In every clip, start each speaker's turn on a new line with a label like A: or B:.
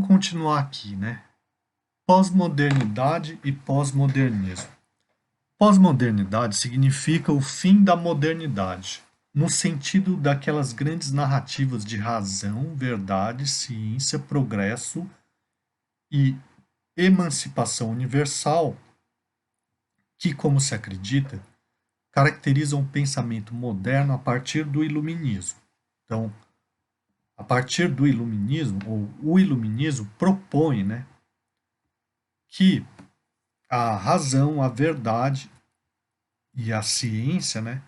A: continuar aqui, né? Pós-modernidade e pós-modernismo. Pós-modernidade significa o fim da modernidade, no sentido daquelas grandes narrativas de razão, verdade, ciência, progresso e emancipação universal, que, como se acredita, caracterizam o pensamento moderno a partir do iluminismo. Então, a partir do iluminismo, ou o iluminismo propõe, né, que a razão, a verdade e a ciência, né,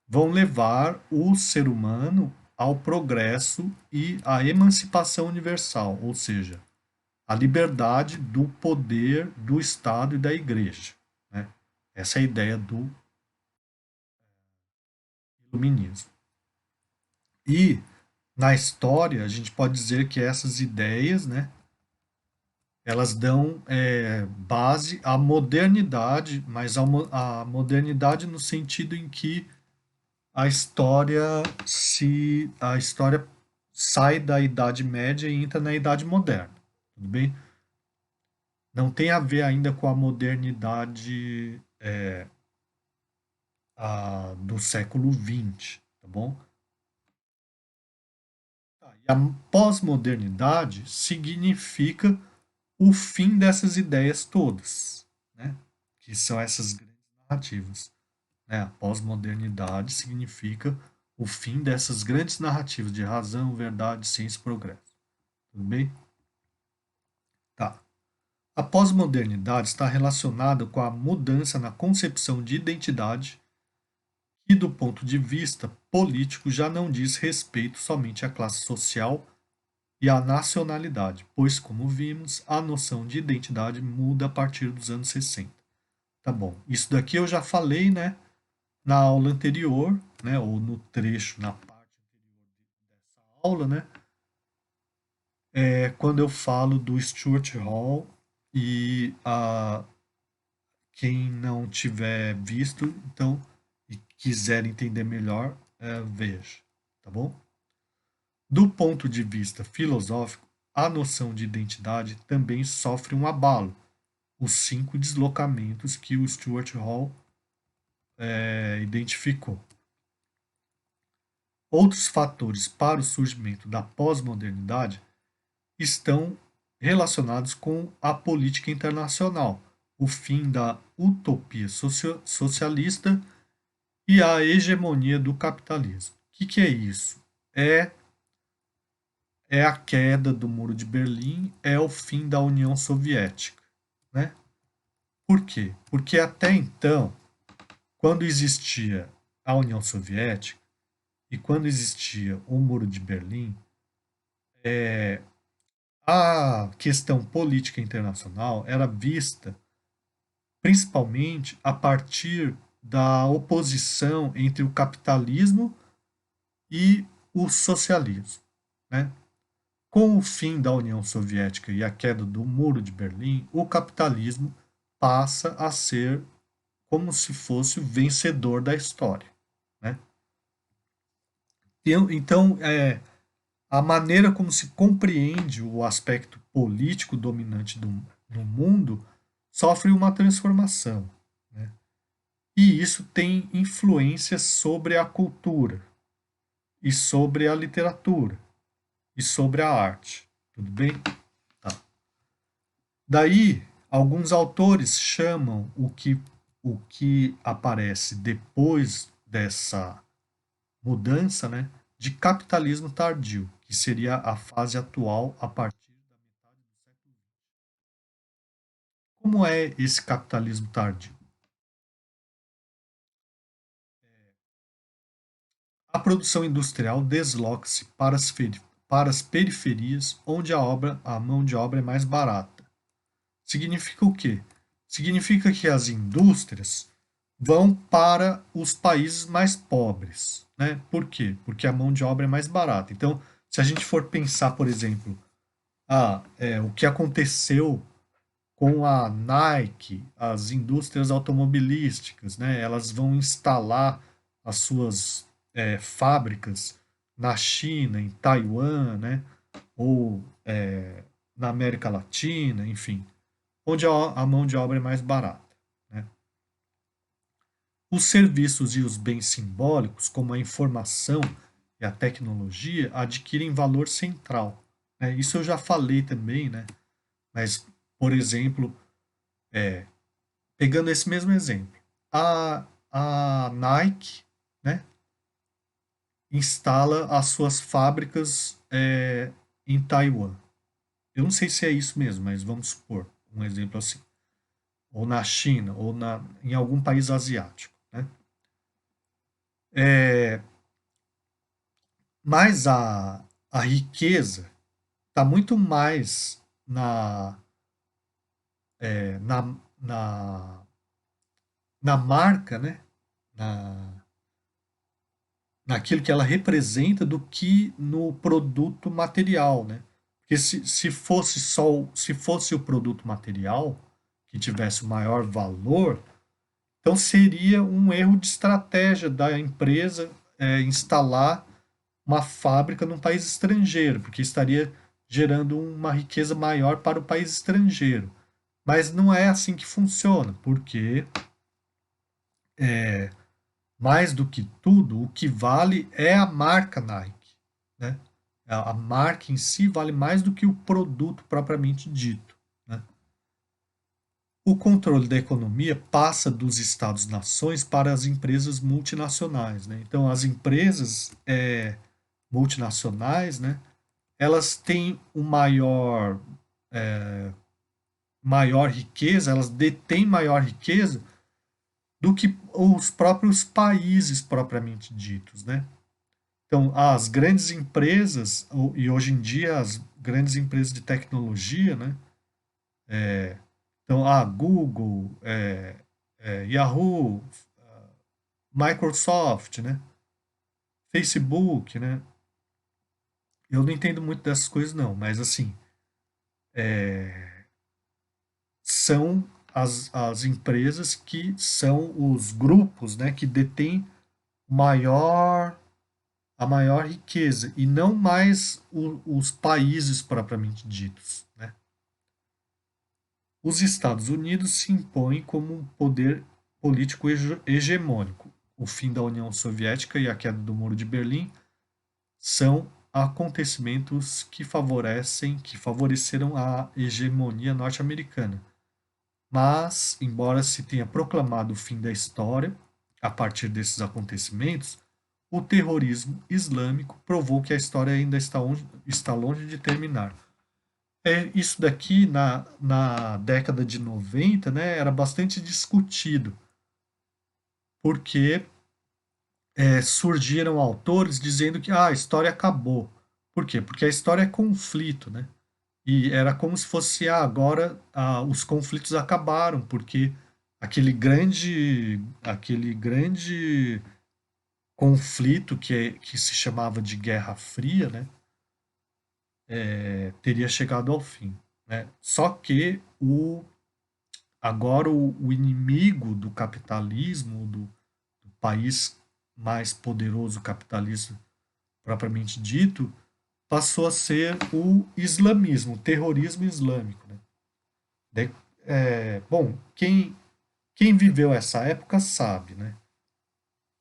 A: vão levar o ser humano ao progresso e à emancipação universal, ou seja, a liberdade do poder do Estado e da Igreja. Né? Essa é a ideia do iluminismo. E na história a gente pode dizer que essas ideias, né, elas dão base à modernidade, mas a modernidade no sentido em que a história sai da Idade Média e entra na Idade Moderna, tudo bem? Não tem a ver ainda com a modernidade do século XX, tá bom? E a pós-modernidade significa o fim dessas ideias todas, né? Que são essas grandes narrativas. Né? A pós-modernidade significa o fim dessas grandes narrativas de razão, verdade, ciência e progresso. Tudo bem? Tá. A pós-modernidade está relacionada com a mudança na concepção de identidade que, do ponto de vista político, já não diz respeito somente à classe social e à nacionalidade, pois, como vimos, a noção de identidade muda a partir dos anos 60. Tá bom. Isso daqui eu já falei, né, na aula anterior, né, ou no trecho, na parte anterior dessa aula, né, quando eu falo do Stuart Hall e quem não tiver visto, então, e quiser entender melhor, veja, tá bom? Do ponto de vista filosófico, a noção de identidade também sofre um abalo, os 5 deslocamentos que o Stuart Hall identificou. Outros fatores para o surgimento da pós-modernidade estão relacionados com a política internacional, o fim da utopia socialista e a hegemonia do capitalismo. O que é isso? É, é a queda do Muro de Berlim, é o fim da União Soviética. Né? Por quê? Porque até então, quando existia a União Soviética e quando existia o Muro de Berlim, a questão política internacional era vista principalmente a partir da oposição entre o capitalismo e o socialismo. Né? Com o fim da União Soviética e a queda do Muro de Berlim, o capitalismo passa a ser como se fosse o vencedor da história. Né? Então, a maneira como se compreende o aspecto político dominante no mundo sofre uma transformação. Né? E isso tem influência sobre a cultura, e sobre a literatura, e sobre a arte. Tudo bem? Tá. Daí, alguns autores chamam o que aparece depois dessa mudança, né, de capitalismo tardio, que seria a fase atual a partir da metade do século XX. Como é esse capitalismo tardio? A produção industrial desloca-se para as periferias, onde a mão de obra é mais barata. Significa o quê? Significa que as indústrias vão para os países mais pobres. Né? Por quê? Porque a mão de obra é mais barata. Então, se a gente for pensar, por exemplo, o que aconteceu com a Nike, as indústrias automobilísticas, né? Elas vão instalar as suas fábricas na China, em Taiwan, né? Ou na América Latina, enfim, onde a mão de obra é mais barata, né? Os serviços e os bens simbólicos, como a informação e a tecnologia, adquirem valor central, né? Isso eu já falei também, né? Mas, por exemplo, pegando esse mesmo exemplo, a Nike, né, instala as suas fábricas em Taiwan. Eu não sei se é isso mesmo, mas vamos supor um exemplo assim. Ou na China, ou em algum país asiático, né? É, mas a riqueza está muito mais é, na, na, na marca, né? Na, naquilo que ela representa do que no produto material, né? Porque se fosse o produto material que tivesse o maior valor, então seria um erro de estratégia da empresa instalar uma fábrica num país estrangeiro, porque estaria gerando uma riqueza maior para o país estrangeiro. Mas não é assim que funciona, porque mais do que tudo, o que vale é a marca Nike, né? A marca em si vale mais do que o produto propriamente dito, né? O controle da economia passa dos Estados-nações para as empresas multinacionais, né? Então, as empresas multinacionais, né? Elas têm maior riqueza, elas detêm maior riqueza do que os próprios países propriamente ditos, né? Então, as grandes empresas, e hoje em dia as grandes empresas de tecnologia, né? Então, a Google, Yahoo, Microsoft, né? Facebook, né? Eu não entendo muito dessas coisas não, mas assim, são as empresas que são os grupos, né, que detêm maior a maior riqueza e não mais os países propriamente ditos, né? Os Estados Unidos se impõem como um poder político hegemônico. O fim da União Soviética e a queda do Muro de Berlim são acontecimentos que favoreceram a hegemonia norte-americana. Mas, embora se tenha proclamado o fim da história a partir desses acontecimentos, o terrorismo islâmico provou que a história ainda está longe de terminar. Isso daqui, na década de 90, né, era bastante discutido, porque surgiram autores dizendo que a história acabou. Por quê? Porque a história é conflito, né? E era como se fosse agora os conflitos acabaram, porque aquele grande conflito que se chamava de Guerra Fria, né, teria chegado ao fim, né? Só que agora o inimigo do capitalismo, do país mais poderoso capitalista propriamente dito, passou a ser o islamismo, o terrorismo islâmico, né? De- bom, quem viveu essa época sabe, né,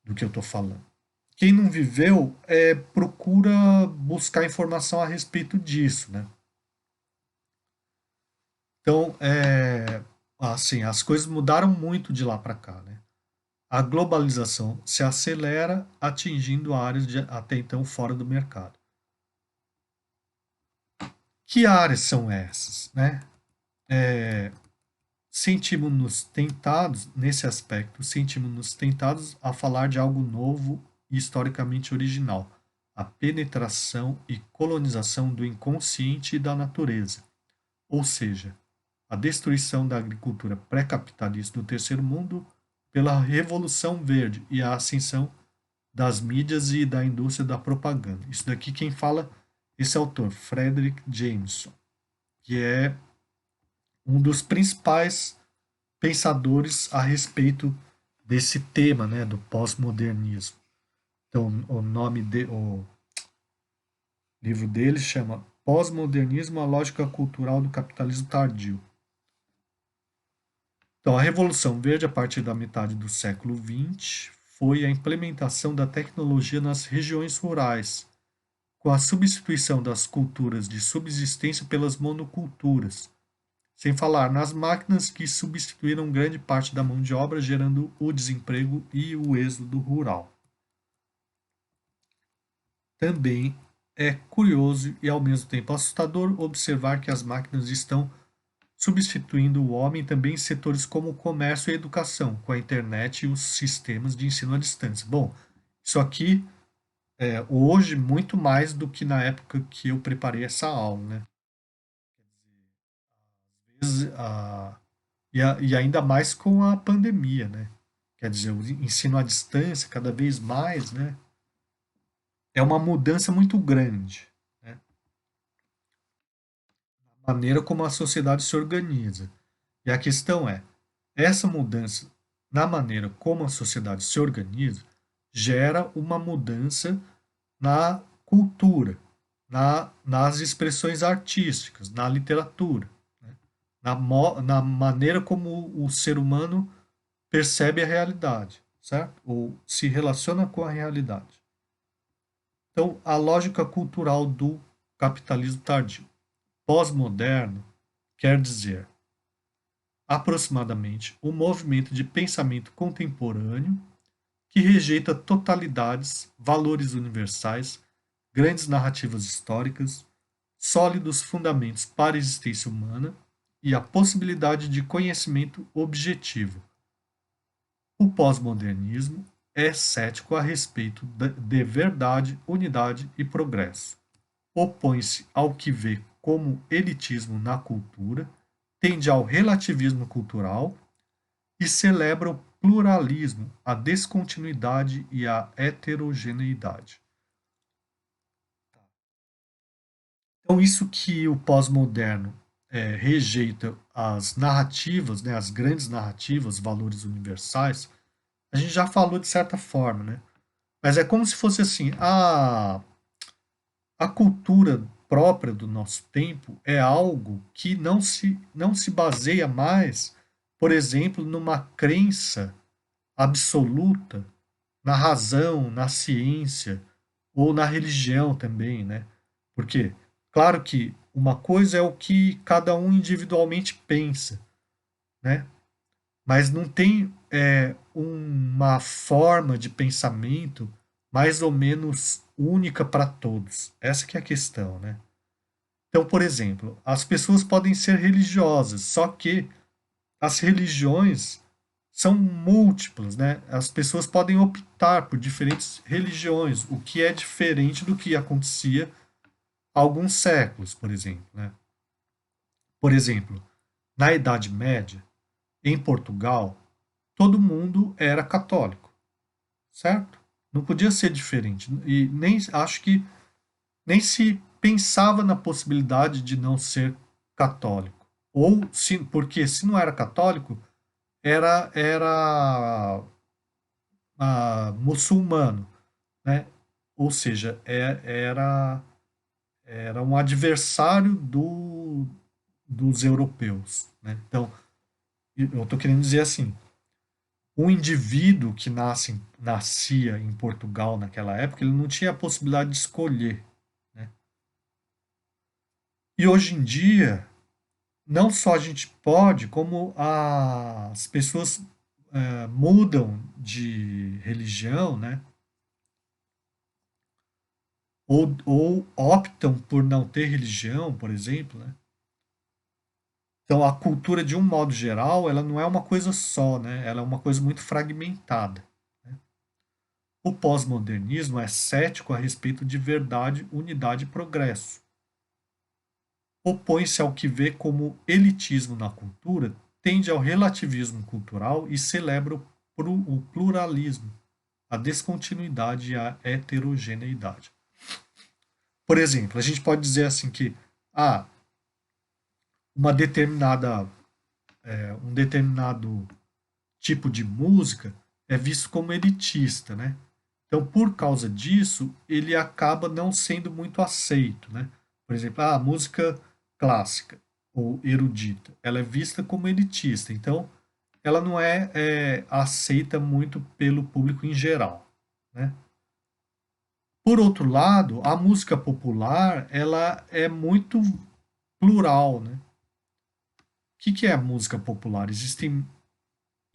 A: do que eu estou falando. Quem não viveu procura buscar informação a respeito disso, né? Então, assim, as coisas mudaram muito de lá para cá, né? A globalização se acelera, atingindo áreas até então fora do mercado. Que áreas são essas, né? Sentimos-nos tentados, nesse aspecto, sentimos-nos tentados a falar de algo novo e historicamente original, a penetração e colonização do inconsciente e da natureza, ou seja, a destruição da agricultura pré-capitalista do terceiro mundo pela Revolução Verde e a ascensão das mídias e da indústria da propaganda. Isso daqui quem fala, esse autor, Frederick Jameson, que é um dos principais pensadores a respeito desse tema, né, do pós-modernismo. Então, o livro dele chama pós-modernismo, a lógica cultural do capitalismo tardio. Então, a Revolução Verde, a partir da metade do século XX, foi a implementação da tecnologia nas regiões rurais, com a substituição das culturas de subsistência pelas monoculturas, sem falar nas máquinas que substituíram grande parte da mão de obra, gerando o desemprego e o êxodo rural. Também é curioso e ao mesmo tempo assustador observar que as máquinas estão substituindo o homem também em setores como o comércio e a educação, com a internet e os sistemas de ensino à distância. Bom, isso aqui é hoje muito mais do que na época que eu preparei essa aula, né? Às vezes, e ainda mais com a pandemia, né? Quer dizer, o ensino à distância cada vez mais, né? É uma mudança muito grande, né? A maneira como a sociedade se organiza. E a questão é, essa mudança na maneira como a sociedade se organiza gera uma mudança na cultura, nas expressões artísticas, na literatura, né? Na maneira como o ser humano percebe a realidade, certo? Ou se relaciona com a realidade. Então, a lógica cultural do capitalismo tardio, pós-moderno, quer dizer aproximadamente o movimento de pensamento contemporâneo que rejeita totalidades, valores universais, grandes narrativas históricas, sólidos fundamentos para a existência humana e a possibilidade de conhecimento objetivo. O pós-modernismo é cético a respeito de verdade, unidade e progresso. Opõe-se ao que vê como elitismo na cultura, tende ao relativismo cultural e celebra o pluralismo, a descontinuidade e a heterogeneidade. Então, isso que o pós-moderno rejeita as narrativas, né, as grandes narrativas, valores universais, a gente já falou de certa forma, né? Mas é como se fosse assim, a cultura própria do nosso tempo é algo que não se baseia mais, por exemplo, numa crença absoluta na razão, na ciência ou na religião também, né? Porque, claro que uma coisa é o que cada um individualmente pensa, né? Mas não tem uma forma de pensamento mais ou menos única para todos. Essa que é a questão, né? Então, por exemplo, as pessoas podem ser religiosas, só que as religiões são múltiplas, né? As pessoas podem optar por diferentes religiões, o que é diferente do que acontecia há alguns séculos, por exemplo, né? Por exemplo, na Idade Média, em Portugal, todo mundo era católico, certo? Não podia ser diferente. E nem acho que nem se pensava na possibilidade de não ser católico. Ou se, porque se não era católico, era muçulmano, né? Ou seja, era um adversário dos europeus, né? Então, eu estou querendo dizer assim, um indivíduo que nascia em Portugal naquela época, ele não tinha a possibilidade de escolher, né? E hoje em dia, não só a gente pode, como as pessoas mudam de religião, né? Ou optam por não ter religião, por exemplo, né? Então, a cultura, de um modo geral, ela não é uma coisa só, né? Ela é uma coisa muito fragmentada, né? O pós-modernismo é cético a respeito de verdade, unidade e progresso. Opõe-se ao que vê como elitismo na cultura, tende ao relativismo cultural e celebra o pluralismo, a descontinuidade e a heterogeneidade. Por exemplo, a gente pode dizer assim que ah, uma determinada, um determinado tipo de música é visto como elitista, né? Então, por causa disso, ele acaba não sendo muito aceito, né? Por exemplo, a música clássica ou erudita, ela é vista como elitista, então ela não é aceita muito pelo público em geral, né? Por outro lado, a música popular, ela é muito plural, né? O que é a música popular? Existem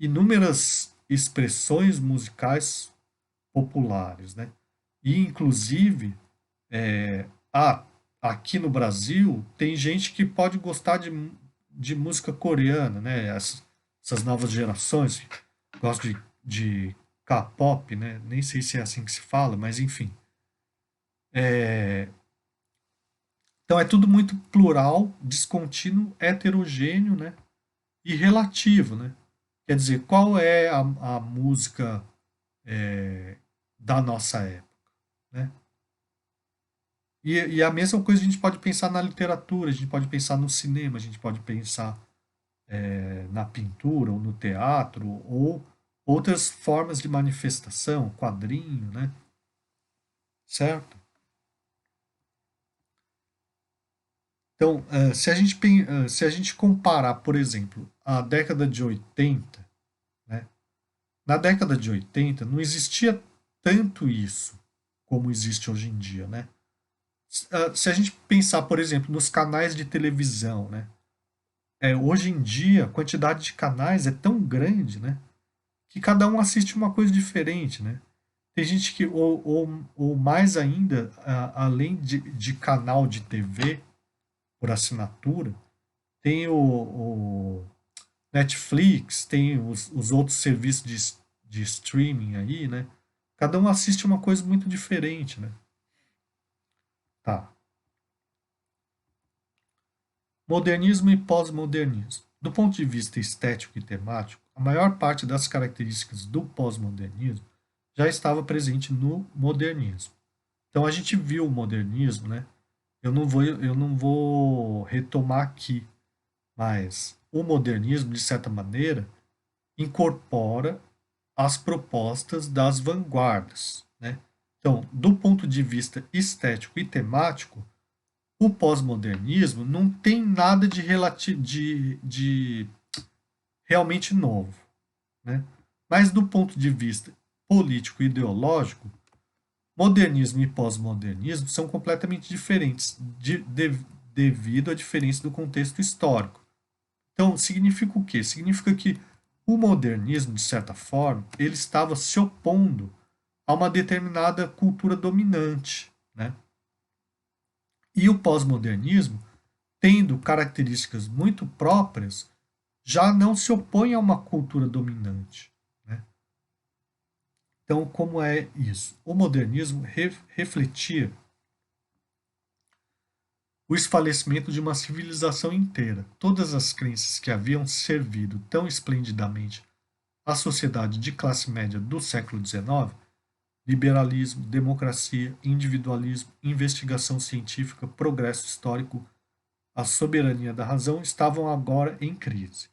A: inúmeras expressões musicais populares, né? E inclusive, é, ah, aqui no Brasil tem gente que pode gostar de música coreana, né? Essas novas gerações gostam de K-pop, né? Nem sei se é assim que se fala, mas enfim. É, então é tudo muito plural, descontínuo, heterogêneo, né? E relativo, né? Quer dizer, qual é a música da nossa época, né? E a mesma coisa a gente pode pensar na literatura, a gente pode pensar no cinema, a gente pode pensar na pintura ou no teatro ou outras formas de manifestação, quadrinho, né? Certo? Então, se a gente comparar, por exemplo, a década de 80, né? Na década de 80 não existia tanto isso como existe hoje em dia, né? Se a gente pensar, por exemplo, nos canais de televisão, né? Hoje em dia, a quantidade de canais é tão grande, né? Que cada um assiste uma coisa diferente, né? Tem gente que, ou mais ainda, além de canal de TV por assinatura, tem o Netflix, tem os outros serviços de streaming aí, né? Cada um assiste uma coisa muito diferente, né? Tá. Modernismo e pós-modernismo. Do ponto de vista estético e temático, a maior parte das características do pós-modernismo já estava presente no modernismo. Então a gente viu o modernismo, né? Eu não vou retomar aqui, mas o modernismo, de certa maneira, incorpora as propostas das vanguardas, né? Então, do ponto de vista estético e temático, o pós-modernismo não tem nada de realmente novo, né? Mas do ponto de vista político e ideológico, modernismo e pós-modernismo são completamente diferentes devido à diferença do contexto histórico. Então, significa o quê? Significa que o modernismo, de certa forma, ele estava se opondo a uma determinada cultura dominante, né? E o pós-modernismo, tendo características muito próprias, já não se opõe a uma cultura dominante, né? Então, como é isso? O modernismo refletia o esfalecimento de uma civilização inteira. Todas as crenças que haviam servido tão esplendidamente à sociedade de classe média do século XIX, liberalismo, democracia, individualismo, investigação científica, progresso histórico, a soberania da razão, estavam agora em crise.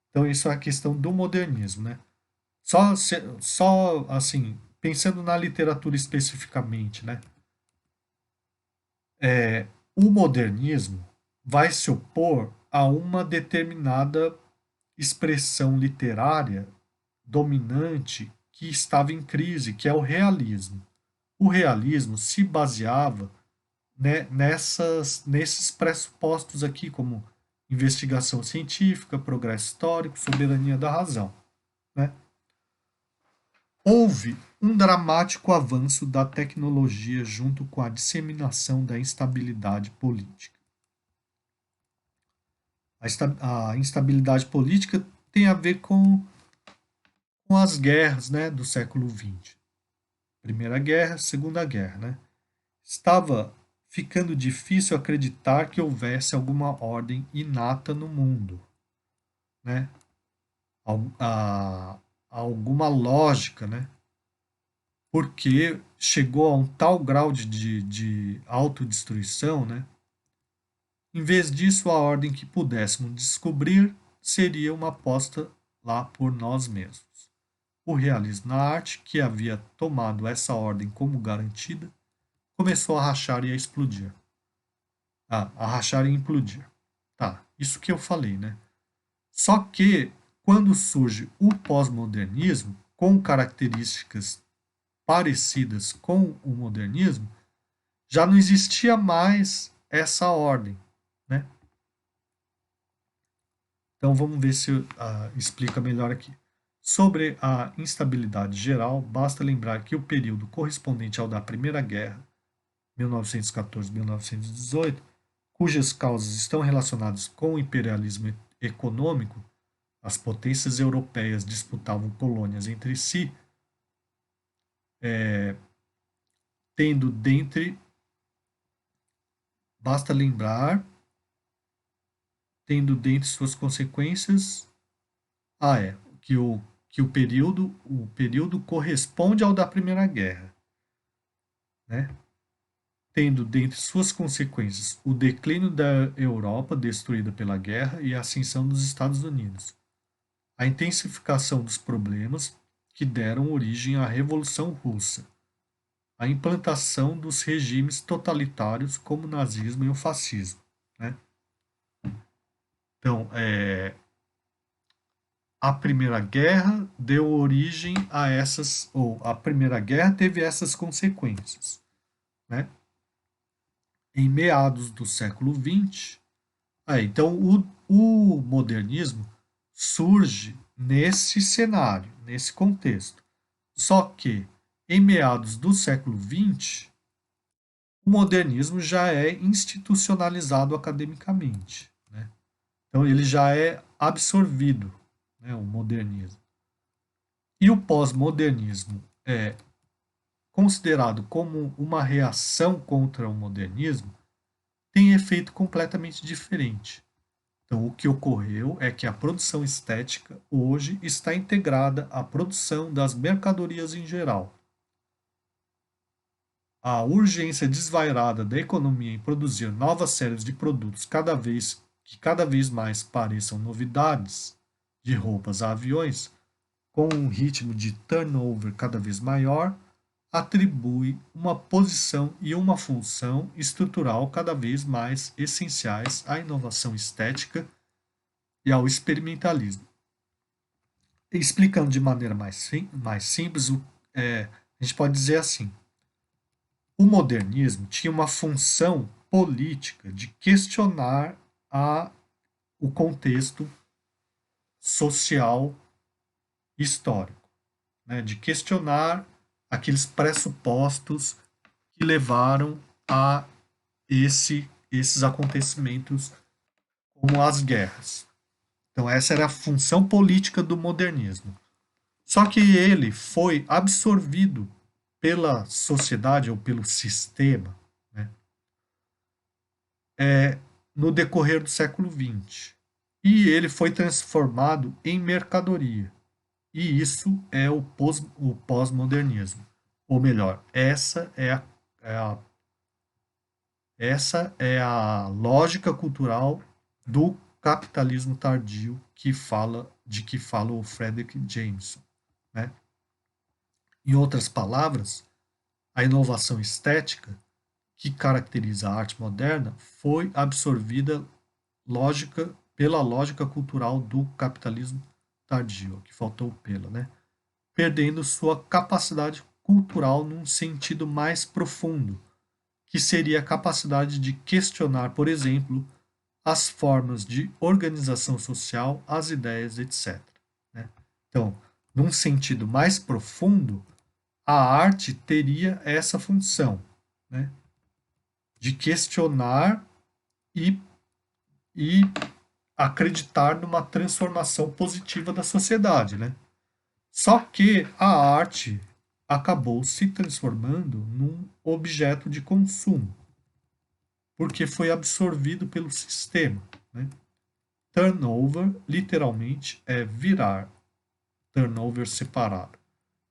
A: Então, isso é a questão do modernismo, né? Só assim, pensando na literatura especificamente, né? O modernismo vai se opor a uma determinada expressão literária dominante que estava em crise, que é o realismo. O realismo se baseava, né, nesses pressupostos aqui, como investigação científica, progresso histórico, soberania da razão, né? Houve um dramático avanço da tecnologia junto com a disseminação da instabilidade política. A instabilidade política tem a ver com as guerras, né, do século XX. Primeira Guerra, Segunda Guerra. Né? Estava ficando difícil acreditar que houvesse alguma ordem inata no mundo, né? Alguma lógica, né? Porque chegou a um tal grau de autodestruição, né? Em vez disso, a ordem que pudéssemos descobrir seria uma aposta lá por nós mesmos. O realismo na arte, que havia tomado essa ordem como garantida, começou a rachar e a explodir. a rachar e implodir. Tá, isso que eu falei, né? Só que quando surge o pós-modernismo, com características parecidas com o modernismo, já não existia mais essa ordem, né? Então vamos ver se explica melhor aqui. Sobre a instabilidade geral, basta lembrar que o período correspondente ao da Primeira Guerra, 1914-1918, cujas causas estão relacionadas com o imperialismo econômico, as potências europeias disputavam colônias entre si, tendo dentre, basta lembrar, tendo dentre suas consequências, que o período corresponde ao da Primeira Guerra, né? Tendo dentre suas consequências o declínio da Europa destruída pela guerra e a ascensão dos Estados Unidos, a intensificação dos problemas que deram origem à Revolução Russa, a implantação dos regimes totalitários como o nazismo e o fascismo, né? Então, a Primeira Guerra deu origem a essas, ou a Primeira Guerra teve essas consequências, né? Em meados do século XX, então o modernismo surge nesse cenário, nesse contexto. Só que em meados do século XX, o modernismo já é institucionalizado academicamente, né? Então ele já é absorvido, né, o modernismo. E o pós-modernismo é considerado como uma reação contra o modernismo, tem efeito completamente diferente. Então, o que ocorreu é que a produção estética hoje está integrada à produção das mercadorias em geral. A urgência desvairada da economia em produzir novas séries de produtos cada vez mais pareçam novidades, de roupas a aviões, com um ritmo de turnover cada vez maior, atribui uma posição e uma função estrutural cada vez mais essenciais à inovação estética e ao experimentalismo. Explicando de maneira mais simples, a gente pode dizer assim: o modernismo tinha uma função política de questionar a, o contexto social histórico, né, de questionar aqueles pressupostos que levaram a esses acontecimentos, como as guerras. Então, essa era a função política do modernismo. Só que ele foi absorvido pela sociedade ou pelo sistema, né, no decorrer do século XX. E ele foi transformado em mercadoria. E isso é o pós-modernismo. Ou melhor, é a essa é a lógica cultural do capitalismo tardio que fala o Frederick Jameson, né? Em outras palavras, a inovação estética que caracteriza a arte moderna foi absorvida pela lógica cultural do capitalismo tardio, que faltou pela, né? Perdendo sua capacidade cultural num sentido mais profundo, que seria a capacidade de questionar, por exemplo, as formas de organização social, as ideias, etc., né? Então, num sentido mais profundo, a arte teria essa função, né, de questionar e, e acreditar numa transformação positiva da sociedade, né? Só que a arte acabou se transformando num objeto de consumo, porque foi absorvido pelo sistema, né? Turnover, literalmente, é virar, turnover separado.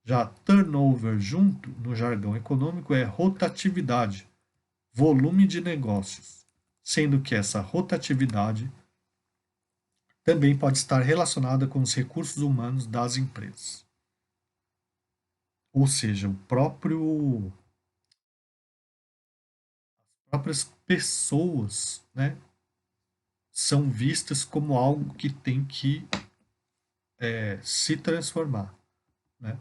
A: Já turnover junto, no jargão econômico, é rotatividade, volume de negócios, sendo que essa rotatividade também pode estar relacionada com os recursos humanos das empresas. Ou seja, próprias pessoas, né, são vistas como algo que tem que se transformar, né?